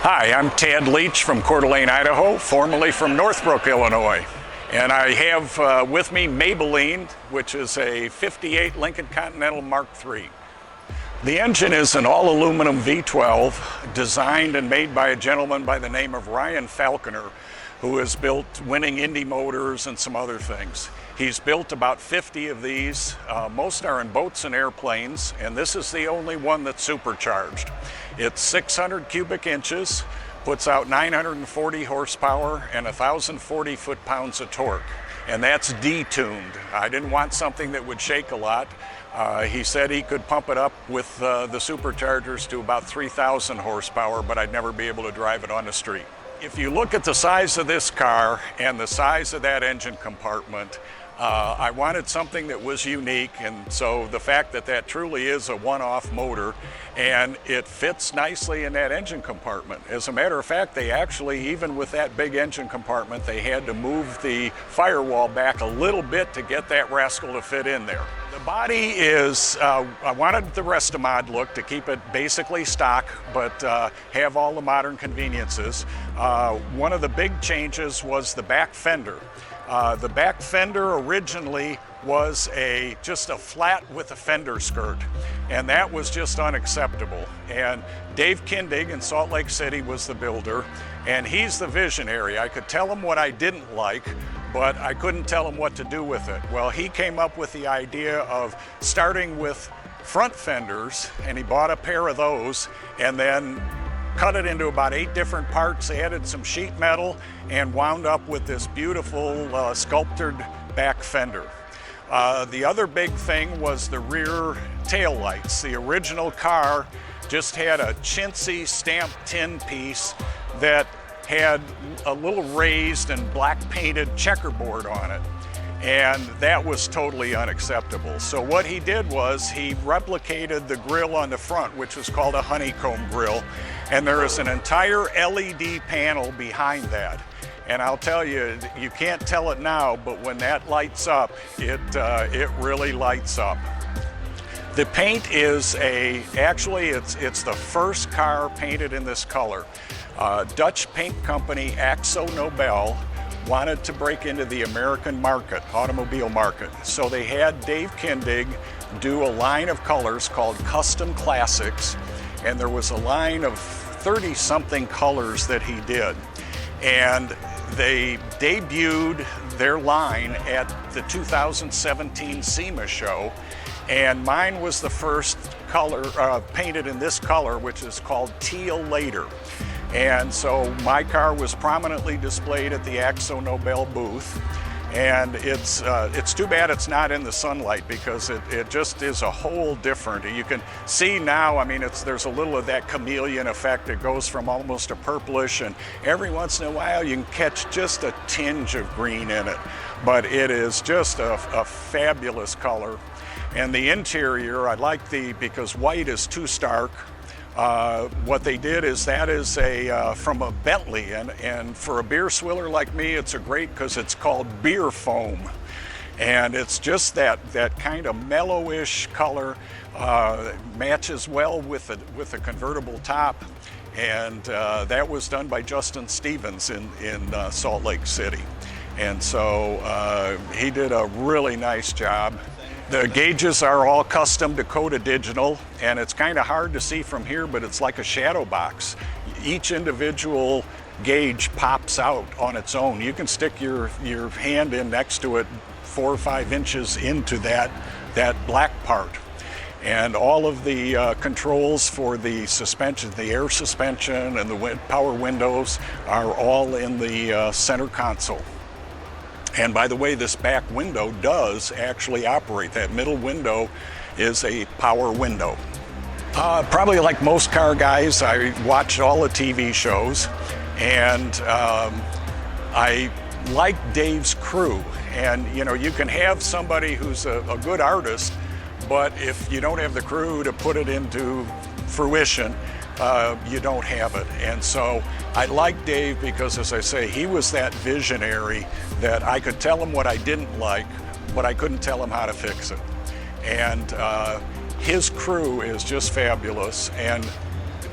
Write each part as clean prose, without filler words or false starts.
Hi, I'm Tad Leach from Coeur d'Alene, Idaho, formerly from Northbrook, Illinois. And I have with me Maybellene, which is a 58 Lincoln Continental Mark III. The engine is an all-aluminum V12 designed and made by a gentleman by the name of Ryan Falconer, who has built winning Indy motors and some other things. He's built about 50 of these. Most are in boats and airplanes, and this is the only one that's supercharged. It's 600 cubic inches, puts out 940 horsepower and 1,040 foot-pounds of torque. And that's detuned. I didn't want something that would shake a lot. He said he could pump it up with the superchargers to about 3,000 horsepower, but I'd never be able to drive it on the street. If you look at the size of this car and the size of that engine compartment, I wanted something that was unique, and so the fact that that truly is a one-off motor and it fits nicely in that engine compartment. As a matter of fact, they actually, even with that big engine compartment, they had to move the firewall back a little bit to get that rascal to fit in there. The body is, I wanted the Restomod look to keep it basically stock, but have all the modern conveniences. One of the big changes was the back fender. The back fender originally was just a flat with a fender skirt, and that was just unacceptable. And Dave Kindig in Salt Lake City was the builder, and he's the visionary. I could tell him what I didn't like, but I couldn't tell him what to do with it. Well, he came up with the idea of starting with front fenders, and he bought a pair of those, and then cut it into about 8 different parts, added some sheet metal, and wound up with this beautiful sculptured back fender. The other big thing was the rear taillights. The original car just had a chintzy stamped tin piece that had a little raised and black painted checkerboard on it. And that was totally unacceptable. So what he did was he replicated the grille on the front, which was called a honeycomb grille, and there is an entire LED panel behind that. And I'll tell you, you can't tell it now, but when that lights up, it really lights up. The paint is actually it's the first car painted in this color. Dutch paint company Akzo Nobel wanted to break into the American market, automobile market. So they had Dave Kindig do a line of colors called Custom Classics, and there was a line of 30-something colors that he did. And they debuted their line at the 2017 SEMA show, and mine was the first color painted in this color, which is called Teal Later. And so my car was prominently displayed at the Akzo Nobel booth, and it's too bad it's not in the sunlight, because it just is a whole different. You can see now, I mean, there's a little of that chameleon effect. It goes from almost a purplish, and every once in a while you can catch just a tinge of green in it. But it is just a fabulous color. And the interior, I like because white is too stark. What they did is that is from a Bentley, and for a beer swiller like me, it's great because it's called beer foam, and it's just that kind of mellowish color, matches well with a convertible top, and that was done by Justin Stevens in Salt Lake City, and so he did a really nice job. The gauges are all custom Dakota Digital, and it's kind of hard to see from here, but it's like a shadow box. Each individual gauge pops out on its own. You can stick your hand in next to it 4 or 5 inches into that black part. And all of the controls for the suspension, the air suspension and the power windows, are all in the center console. And by the way, this back window does actually operate. That middle window is a power window. Probably like most car guys, I watched all the TV shows, and I like Dave's crew. And you know, you can have somebody who's a good artist, but if you don't have the crew to put it into fruition, you don't have it. And so I like Dave because, as I say, he was that visionary that I could tell him what I didn't like, but I couldn't tell him how to fix it. And his crew is just fabulous. And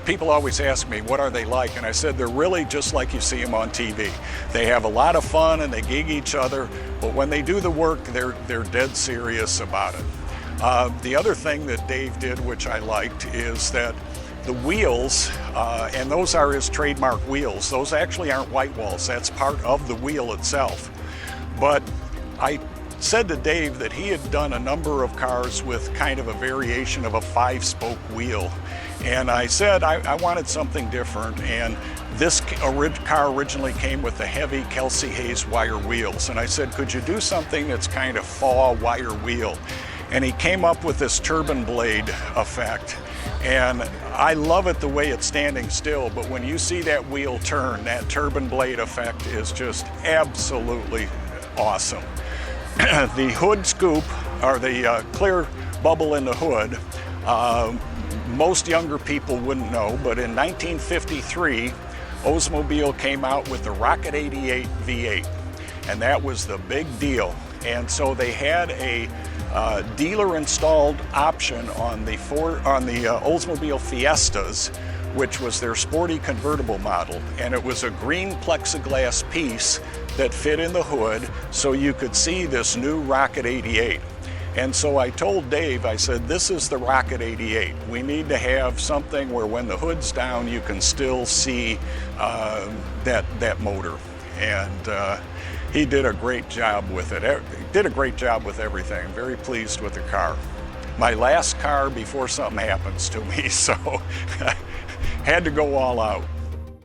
people always ask me, what are they like? And I said, they're really just like you see them on TV. They have a lot of fun and they gig each other, but when they do the work, they're dead serious about it. The other thing that Dave did, which I liked, is that the wheels, and those are his trademark wheels, those actually aren't white walls, that's part of the wheel itself. But I said to Dave that he had done a number of cars with kind of a variation of a 5-spoke wheel. And I said I wanted something different, and this car originally came with the heavy Kelsey Hayes wire wheels. And I said, could you do something that's kind of fall wire wheel? And he came up with this turbine blade effect. And I love it the way it's standing still, but when you see that wheel turn, that turbine blade effect is just absolutely awesome. The hood scoop, or the clear bubble in the hood, most younger people wouldn't know, but in 1953, Oldsmobile came out with the Rocket 88 V8, and that was the big deal. And so they had a dealer-installed option on the Oldsmobile Fiestas, which was their sporty convertible model, and it was a green plexiglass piece that fit in the hood so you could see this new Rocket 88. And so I told Dave, I said, this is the Rocket 88. We need to have something where when the hood's down, you can still see that motor. And he did a great job with it. He did a great job with everything. I'm very pleased with the car. My last car before something happens to me, so had to go all out.